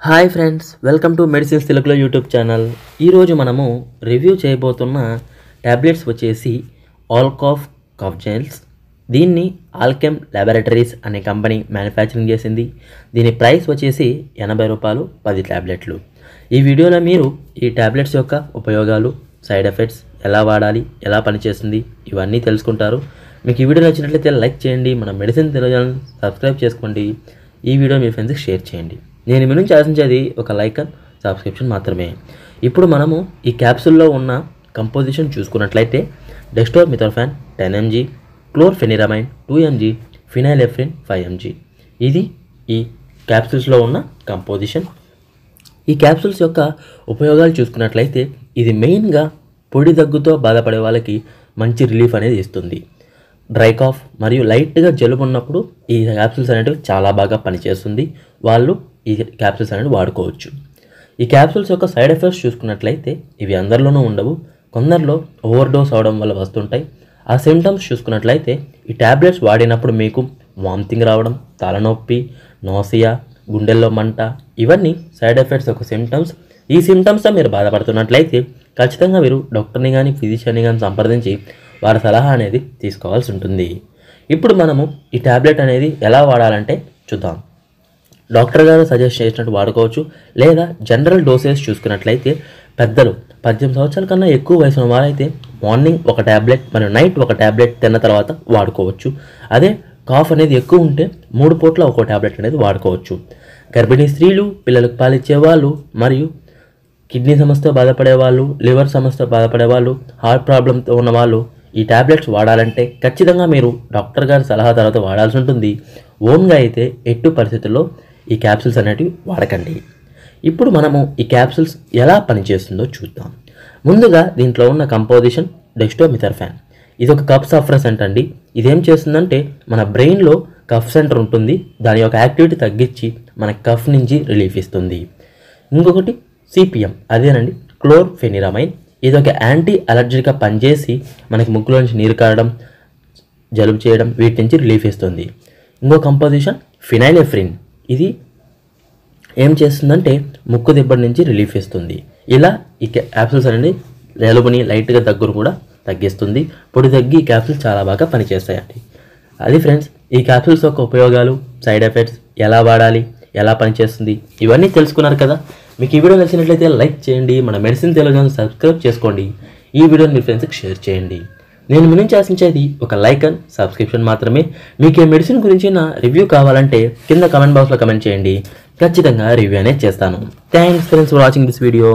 Hi friends, welcome to medicines తెలుగులో YouTube channel. ఈరోజు మనము రివ్యూ చేయబోతున్న ట్యాబ్లెట్స్ వచ్చేసి ఆల్కాఫ్ కాఫ్ జెల్స్. దీన్ని ఆల్కెమ్ ల్యాబొరేటరీస్ అనే కంపెనీ మ్యానుఫ్యాక్చరింగ్ చేసింది. దీని ప్రైస్ వచ్చేసి 80 రూపాయలు 10 ట్యాబ్లెట్లు. ఈ వీడియోలో మీరు ఈ ట్యాబ్లెట్స్ యొక్క ఉపయోగాలు, సైడ్ ఎఫెక్ట్స్, ఎలా వాడాలి, ఎలా పనిచేస్తుంది ఇవన్నీ తెలుసుకుంటారు. మీకు ఈ వీడియో నచ్చినట్లయితే లైక్ చేయండి, మన మెడిసిన్ తెలుగు ఛానల్ సబ్స్క్రైబ్ చేసుకోండి, ఈ వీడియో మీ ఫ్రెండ్స్కి షేర్ చేయండి. నేను మీ నుంచి ఆశించేది ఒక లైక్ అండ్ సబ్స్క్రిప్షన్ మాత్రమే. ఇప్పుడు మనము ఈ క్యాప్సూల్లో ఉన్న కంపోజిషన్ చూసుకున్నట్లయితే డెక్స్ట్రోమిథోర్ఫాన్ 10 mg, క్లోర్ఫెనిరమైన్ 2 mg, ఫినైలెఫ్రిన్ 5 mg. ఇది ఈ క్యాప్సూల్స్లో ఉన్న కంపోజిషన్. ఈ క్యాప్సూల్స్ యొక్క ఉపయోగాలు చూసుకున్నట్లయితే ఇది మెయిన్గా పొడి దగ్గుతో బాధపడే వాళ్ళకి మంచి రిలీఫ్ అనేది ఇస్తుంది. డ్రై కాఫ్ మరియు లైట్గా జలుబు ఉన్నప్పుడు ఈ క్యాప్సూల్స్ అనేవి చాలా బాగా పనిచేస్తుంది. వాళ్ళు ఈ క్యాప్సూల్స్ అనేవి వాడుకోవచ్చు. ఈ క్యాప్సూల్స్ యొక్క సైడ్ ఎఫెక్ట్స్ చూసుకున్నట్లయితే ఇవి అందరిలోనూ ఉండవు, కొందరిలో ఓవర్ డోస్ అవడం వల్ల వస్తుంటాయి. ఆ సిమ్టమ్స్ చూసుకున్నట్లయితే ఈ ట్యాబ్లెట్స్ వాడినప్పుడు మీకు వామిటింగ్ రావడం, తలనొప్పి, నోసియా, గుండెల్లో మంట, ఇవన్నీ సైడ్ ఎఫెక్ట్స్ యొక్క సిమ్టమ్స్. ఈ సిమ్టమ్స్తో మీరు బాధపడుతున్నట్లయితే ఖచ్చితంగా మీరు డాక్టర్ని కానీ ఫిజిషియన్ని కానీ సంప్రదించి వారి సలహా అనేది తీసుకోవాల్సి ఉంటుంది. ఇప్పుడు మనము ఈ ట్యాబ్లెట్ అనేది ఎలా వాడాలంటే చూద్దాం. డాక్టర్ గారు సజెస్ట్ చేసినట్టు వాడుకోవచ్చు, లేదా జనరల్ డోసేజ్ చూసుకున్నట్లయితే పెద్దలు 18 సంవత్సరాల కన్నా ఎక్కువ వయసు వారైతే మార్నింగ్ ఒక ట్యాబ్లెట్ మరియు నైట్ ఒక ట్యాబ్లెట్ తిన్న తర్వాత వాడుకోవచ్చు. అదే కాఫ్ అనేది ఎక్కువ ఉంటే 3 పూట్ల ఒక్కో ట్యాబ్లెట్ అనేది వాడుకోవచ్చు. గర్భిణీ స్త్రీలు, పిల్లలకు పాలిచ్చే వాళ్ళు, మరియు కిడ్నీ సమస్యతో బాధపడే వాళ్ళు, లివర్ సమస్యతో బాధపడే వాళ్ళు, హార్ట్ ప్రాబ్లంతో ఉన్న వాళ్ళు ఈ ట్యాబ్లెట్స్ వాడాలంటే ఖచ్చితంగా మీరు డాక్టర్ గారి సలహా తర్వాత వాడాల్సి ఉంటుంది. ఓన్గా అయితే ఎట్టి పరిస్థితుల్లో ఈ క్యాప్సూల్స్ అనేటివి వాడకండి. ఇప్పుడు మనము ఈ క్యాప్సూల్స్ ఎలా పనిచేస్తుందో చూద్దాం. ముందుగా దీంట్లో ఉన్న కంపోజిషన్ డెక్స్ట్రోమిథోర్ఫాన్. ఇది ఒక కఫ్ సప్రెసెంట్ అండి. ఇదేం చేస్తుందంటే మన బ్రెయిన్లో కఫ్ సెంటర్ ఉంటుంది, దాని యొక్క యాక్టివిటీ తగ్గించి మన కఫ్ నుంచి రిలీఫ్ ఇస్తుంది. ఇంకొకటి సిపిఎం, అదేనండి క్లోర్ఫెనిరమైన్. ఇది ఒక యాంటీ అలర్జీగా పనిచేసి మనకి ముక్కులో నుంచి నీరు కారడం, జలుబు చేయడం, వీటి నుంచి రిలీఫ్ ఇస్తుంది. ఇంకో కంపోజిషన్ ఫినైలెఫ్రిన్. ఇది ఏం చేస్తుందంటే ముక్కు దిబ్బడి నుంచి రిలీఫ్ ఇస్తుంది. ఇలా ఈ క్యాప్సూల్స్ అనేది జలుబుని, లైట్గా దగ్గును కూడా తగ్గిస్తుంది. పొడి తగ్గి ఈ క్యాప్సూల్స్ చాలా బాగా పనిచేస్తాయండి. అది ఫ్రెండ్స్, ఈ క్యాప్సూల్స్ యొక్క ఉపయోగాలు, సైడ్ ఎఫెక్ట్స్, ఎలా వాడాలి, ఎలా పనిచేస్తుంది ఇవన్నీ తెలుసుకున్నారు కదా. మీకు ఈ వీడియో నచ్చినట్లయితే లైక్ చేయండి, మన మెడిసిన్ తెలుగు ఛానల్ సబ్స్క్రైబ్ చేసుకోండి, ఈ వీడియోని మీ ఫ్రెండ్స్కి షేర్ చేయండి. నేను మీ నుంచి ఆశించేది ఒక లైక్ అండ్ సబ్స్క్రిప్షన్ మాత్రమే. మీకు ఈ మెడిసిన్ గురించి నా రివ్యూ కావాలంటే కింద కమెంట్ బాక్స్లో కమెంట్ చేయండి, ఖచ్చితంగా రివ్యూ అనేది చేస్తాను. Thanks friends for watching this video.